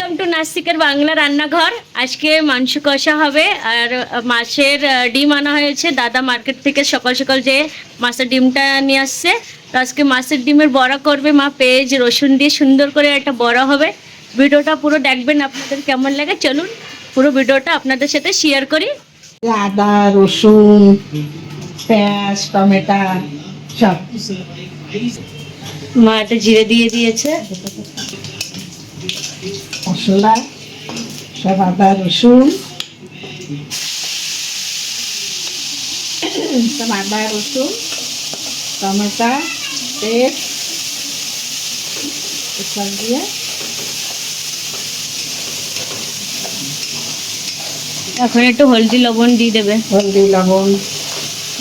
Welcome to নাসিকের Bangla রান্নাঘর। আজকে মাংস কষা হবে আর মাছের ডিম আনা হয়েছে। দাদা মার্কেট থেকে সকাল সকাল যে মাছের ডিমটা নিয়ে আসছে, তো আজকে মাছের ডিমের বড়া করবে মা। পেঁয়াজ রসুন দিয়ে সুন্দর করে একটা বড়া হবে। ভিডিওটা পুরো দেখবেন, আপনাদের কেমন লাগে চলুন পুরো ভিডিওটা আপনাদের সাথে শেয়ার করি। আদা রসুন পেঁয়াজ টমেটো সব মা একটা জিরে দিয়ে দিয়েছে, মশলা সব আদা রসুন সব আদা রসুন টমেটো তেল এসব দিয়ে এখন একটু হলদি লবণ দিয়ে দেবে হলদি লবণ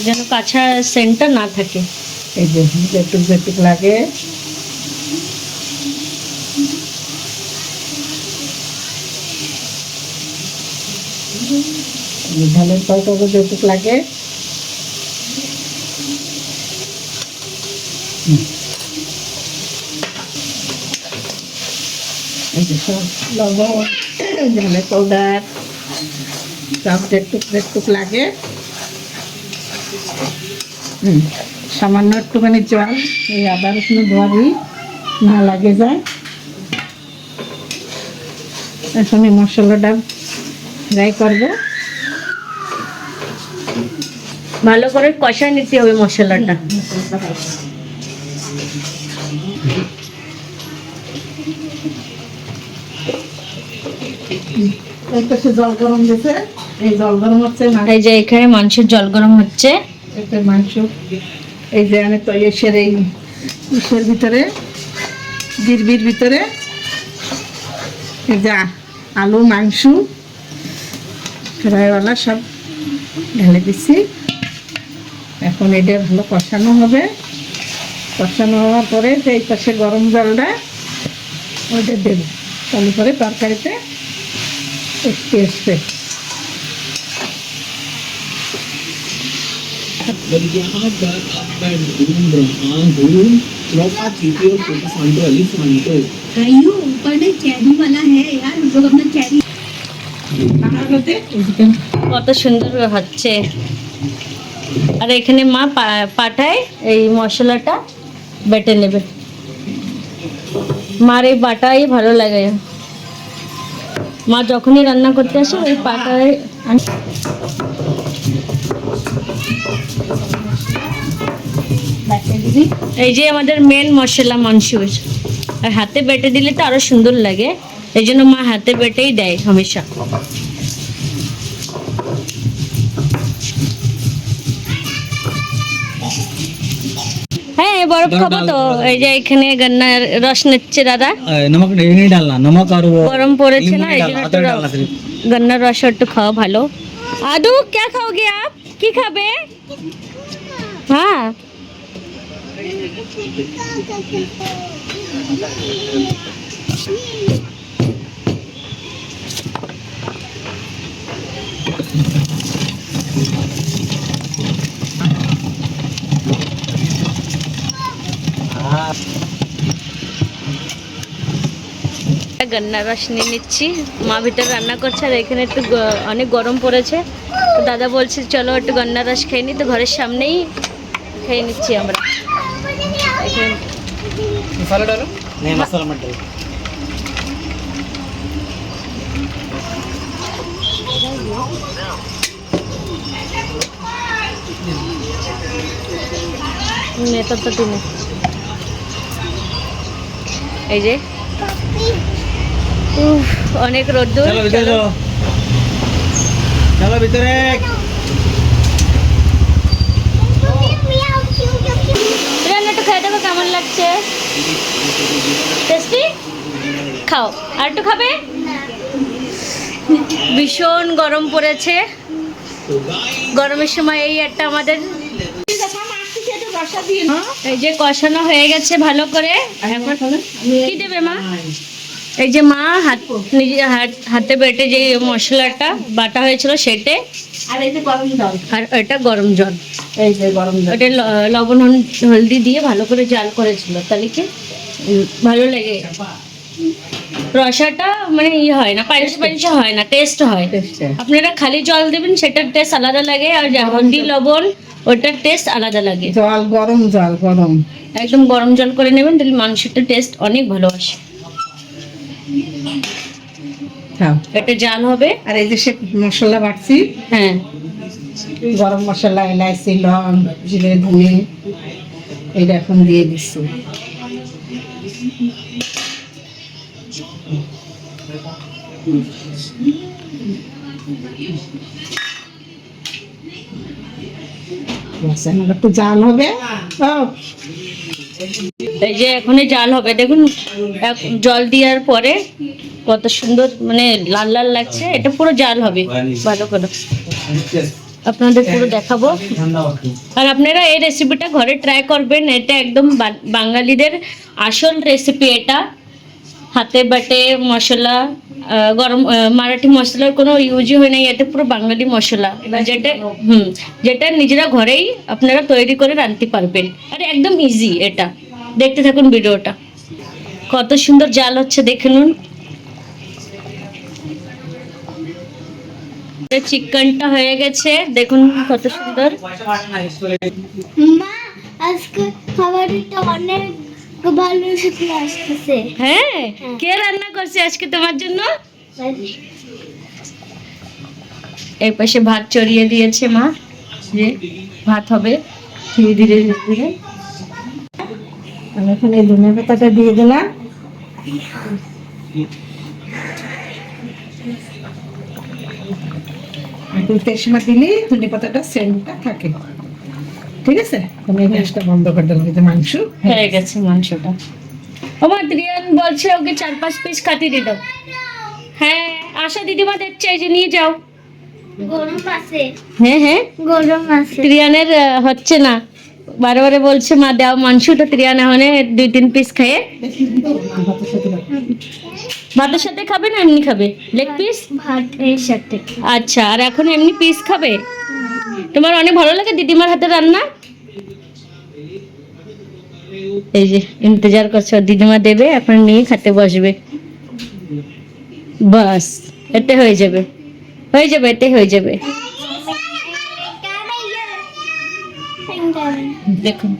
যেন কাঁচা সেন্টটা না থাকে। এই যে যেটুক যেটুক লাগে ধানের তরকারি যেটুক লাগে এই যে সব লবণ ধানের পাউডার সব যেটুক যেটুক লাগে। সামান্য একটুখানি জল, এই আদা রসুন ধোয়ারি না লাগে যায়। এখন এই মশলাটা ফ্রাই করবো, ভালো করে কষা নিতে হবে মশলাটা। জল গরম দিতে, এই জল গরম হচ্ছে না, এই যে এখানে মাংসের জল গরম হচ্ছে। একটা মাংস এই যে আমি তো এসের এই ইসের ভিতরে গিরবির ভিতরে এই যে আলু মাংস ফ্রাইওয়ালা সব ঢেলে দিচ্ছি। এখন এটা ভালো কষানো হবে। কষানো হওয়ার পরে যে এই পাশে গরম জলটা ওইটা দেবো, তাহলে পরে তরকারিতে একটু আসবে। কত সুন্দর হচ্ছে। আর এখানে মা পাটায় এই মশলাটা বেটে নেবে। মার এই বাটাই ভালো লাগে, মা যখনই রান্না করতে আসে ওই পাটায়। এই যে আমাদের মেন মশলা মাংস, আর হাতে বেটে দিলে তো আরো সুন্দর লাগে, এই জন্য মা হাতে বেটেই দেয় হামেশা। হ্যাঁ বরফ খাবো তো। এই যে এখানে গন্নার রস নিচ্ছে দাদা। नमक नहीं डालना, नमक और वो গরম পড়েছে না, এই জন্য अदरक डालना सिर्फ। গন্নার রস একটু খাওয়া ভালো। আদু क्या খাওগে আপ, কি খাবে? হ্যাঁ গন্নার রস নিয়ে নিচ্ছি। মা ভিতরে রান্না করছে আর এখানে একটু অনেক গরম পড়েছে, তো দাদা বলছে চলো একটু গন্নার রস খেয়ে নিই, তো ঘরের সামনেই খেয়ে নিচ্ছি আমরা। এখানে मसाला डालो नहीं, मसाला मत डालो। নেতা তুমি এই যে অনেক রোদ্দুর। चलो भीतर जाओ, चलो भीतर एक। একটু খেয়ে দেখো কেমন লাগছে, টেস্টি? খাও আর একটু খাবে। ভীষণ গরম পড়েছে, গরমের সময় এই একটা আমাদের। এই যে কষানো হয়ে গেছে ভালো করে। কি দেবে মা? এই যে মা নিজে হাতে বেটে যে মশলাটা বাটা হয়েছিল সেটে, আর এই যে গরম জল, আর এটা গরম জল, এই যে গরম জল ওটা লবণ হলদি দিয়ে ভালো করে জাল করেছিল, তাহলে কি ভালো লাগে। রসাটা মানে হয় না, পায়েসে পায়েসে হয় না, টেস্ট হয়। টেস্টে আপনারা খালি জল দেবেন, সেটার টেস্ট আলাদা লাগে, আর হলদি লবণ ওটার টেস্ট আলাদা লাগে। জল গরম একদম গরম জল করে নেবেন, তাহলে মাংসটা টেস্ট অনেক ভালো আসে। খাও। এটা জাল হবে। আর এই যে সে মশলা বাটছি, হ্যাঁ, গরম মশলা, এলাইচি, লং, জিরে, ধনে, এটা এখন দিয়ে দিচ্ছি। একটু জাল হবে। এই যে এখনই জাল হবে, দেখুন জল দেওয়ার পরে কত সুন্দর মানে লাল লাল লাগছে। এটা পুরো জাল হবে ভালো করে, আপনাদের পুরো দেখাবো। আর আপনারা এই রেসিপিটা ঘরে ট্রাই করবেন, এটা একদম বাঙালিদের আসল রেসিপি। এটা হাতে বাটে মশলা, গরম মারাঠি মশলার কোনো ইউজই হয় না, এটা পুরো বাঙালি মশলা, যেটা নিজেরা ঘরেই আপনারা তৈরি করে রাঁধতে পারবেন। আর একদম ইজি। এটা দেখতে থাকুন ভিডিওটা, কত সুন্দর জাল হচ্ছে দেখে নিন। চিকেনটা হয়ে গেছে, দেখুন কত সুন্দর। মা আজকে খাবারটা অনেক ভালো শুকনো আসতেছে। হ্যাঁ, কে রান্না করছে আজকে তোমার জন্য? এই পাশে ভাত চড়িয়ে দিয়েছে মা, যে ভাত হবে ধীরে ধীরে ধীরে। আমি এখন এই ধনে পাতাটা দিয়ে দিলাম। একটু তেজমা দিলে ধনে পাতাটা সেন্টটা থাকে। ঠিক আছে, আমি গ্যাসটা বন্ধ করে দিলাম। এই যে মাংস হয়ে গেছে মাংসটা। আমার রিয়ান বলছে ওকে 4-5 পিস কাটিয়ে দিয়ে দাও। হ্যাঁ, আশা দিদিমা দেখছে, এই যে নিয়ে যাও। গরম আছে, হ্যাঁ হ্যাঁ, গরম আছে। ত্রিয়ানের হচ্ছে না, বারে বারে বলছে মা দাও মাংসটা। ত্রিয়ান এখন 2-3 পিস খেয়ে ভাতের সাথে খাবে না এমনি খাবে? Leg piece? ভাতের সাথে। আচ্ছা, আর এখন এমনি পিস খাবে? তোমার অনেক ভালো লাগে দিদিমার হাতে রান্না? এই যে ইন্তজার করছো, দিদিমা দেবে, এখন নিয়ে খেতে বসবে। বাস, এতে হয়ে যাবে, এতে হয়ে যাবে। দেখুন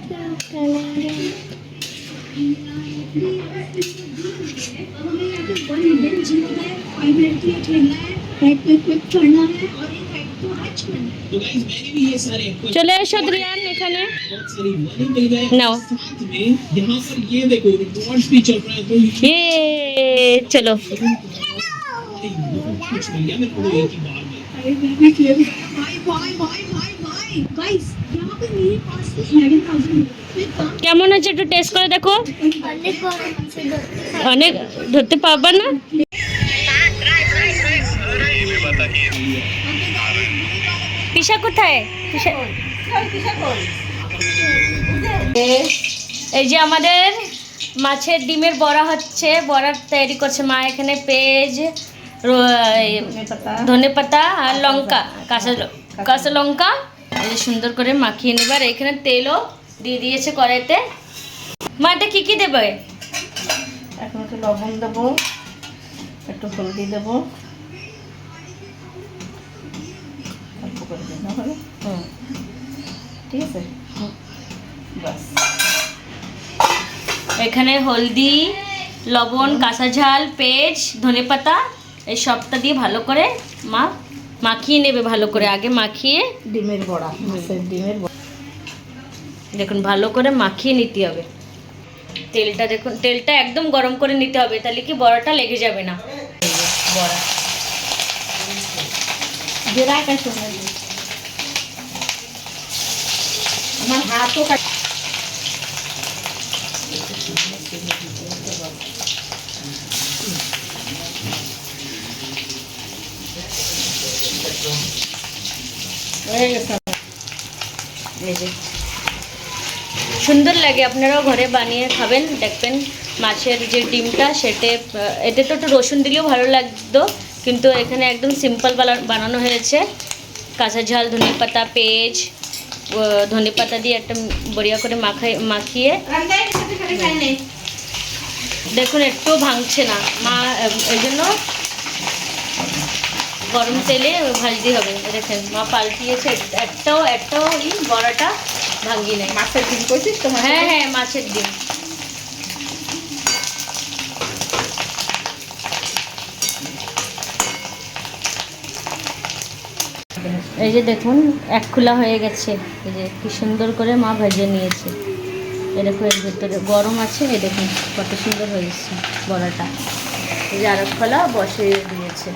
চলে এসো রিয়ান এখানে নাও। চলো কেমন আছে একটু টেস্ট করে দেখো। অনেক গরম আছে, অনেক ধরতে পারবা না। পিসা কোথায়? এই যে আমাদের মাছের ডিমের বড়া হচ্ছে, বড়া তৈরি করছে মা। এখানে পেঁয়াজ, ধনেপাতা আর লঙ্কা, কাঁচা লঙ্কা এই যে সুন্দর করে মাখিয়ে নেবার। এখানে তেলও দিয়ে দিয়েছে কড়াইতে। মা এটা কি কি দেবে? এখন একটু লবণ দেবো, একটু হলদি দেবো, অল্প করে দিন তাহলে। ঠিক আছে, বাস। এখানে হলদি, লবণ, কাঁচা ঝাল, পেঁয়াজ, ধনেপাতা এই সবটা দিয়ে ভালো করে মা মাখিয়ে নেবে। ভালো করে আগে মাখিয়ে ডিমের বড়া, মাছের ডিমের বড়া। দেখুন ভালো করে মাখিয়ে নিতে হবে। তেলটা দেখুন, তেলটা একদম গরম করে নিতে হবে, তাহলে কি বড়াটা লেগে যাবে না। বড়া আমার হাতও হয়ে গেছে। এই যে সুন্দর লাগে, আপনারাও ঘরে বানিয়ে খাবেন, দেখবেন। মাছের যে ডিমটা সেটা, এতে তো একটু রসুন দিলেও ভালো লাগতো, কিন্তু এখানে একদম সিম্পল বানানো হয়েছে। কাঁচা ঝাল, ধনেপাতা, পেঁয়াজ, ধনেপাতা দিয়ে একটা বড়িয়া করে মাখিয়ে দেখুন একটু ভাঙছে না মা, এই জন্য গরম তেলে ভাজতে হবে। দেখেন মা পাল্টিয়েছে, একটাও বড়াটা ভাঙি নেই। মাছের ডিম করছিস তো? হ্যাঁ হ্যাঁ, মাছের ডিম। এই যে দেখুন এক খোলা হয়ে গেছে, এই যে কি সুন্দর করে মা ভেজে নিয়েছে। এই দেখুন এর ভিতরে গরম আছে, এই দেখুন কত সুন্দর হয়েছে বড়াটা। এই যে আরেক খোলা বসিয়ে দিয়েছে।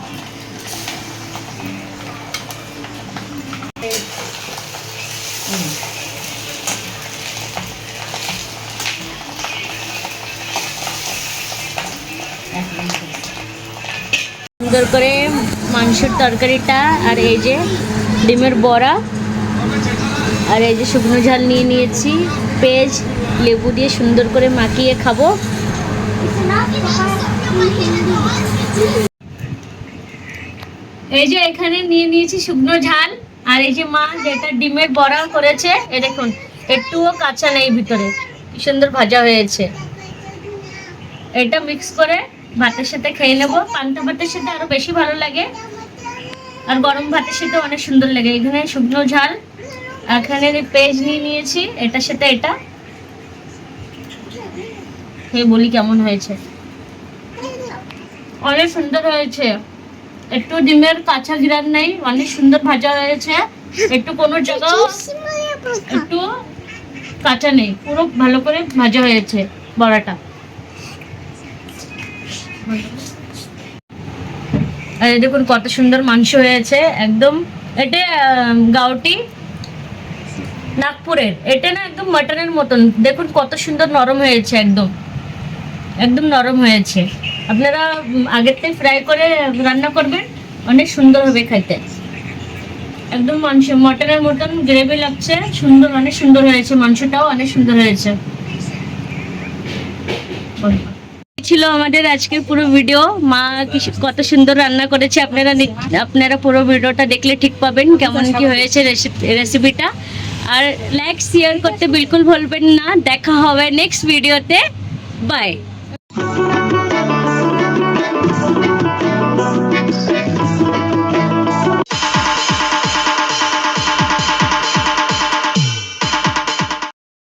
সুন্দর করে মাংসের তরকারিটা, আর এই যে ডিমের বড়া, আর এই যে শুকনো ঝাল নিয়ে নিয়েছি, পেঁয়াজ লেবু দিয়ে সুন্দর করে মাখিয়ে খাবো। এই যে এখানে নিয়ে নিয়েছি শুকনো ঝাল, আর এই যে মা যেটা ডিমের বড়া করেছে, এ দেখুন একটুও কাঁচা নেই, ভিতরে কি সুন্দর ভাজা হয়েছে। এটা মিক্স করে ভাতের সাথে খেয়ে নেবো। পান্তা ভাতের সাথে আরো বেশি ভালো লাগে, আর গরম ভাতের সাথে অনেক সুন্দর লাগে। এখানে শুকনো ঝাল, এখানে পেঁয়াজ নিয়ে নিয়েছি, এটার সাথে এটা খেয়ে বলি কেমন হয়েছে। অনেক সুন্দর হয়েছে, একটু ডিমের কাঁচা ঘিরান নেই, অনেক সুন্দর ভাজা হয়েছে। একটু কোনো জায়গাও একটু কাঁচা নেই, পুরো ভালো করে ভাজা হয়েছে বড়াটা। আর এই দেখুন কত সুন্দর মাংস হয়েছে একদম। এটা গাউটি নাগপুরের, এটা না একদম মাটনের মতন। দেখুন কত সুন্দর নরম হয়েছে, একদম একদম নরম হয়েছে। আপনারা আগের থেকে ফ্রাই করে রান্না করবেন, অনেক সুন্দর হবে খেতে। একদম মাংস মটনের মতন গ্রেভি লাগছে, সুন্দর, অনেক সুন্দর হয়েছে। মাংসটাও অনেক সুন্দর হয়েছে। ছিল আমাদের আজকের পুরো ভিডিও। মা কত সুন্দর রান্না করেছে, আপনারা পুরো ভিডিওটা দেখলে ঠিক পাবেন কেমন কি হয়েছে রেসিপিটা। আর লাইক শেয়ার করতে বিলকুল ভুলবেন না। দেখা হবে নেক্সট ভিডিওতে। বাই।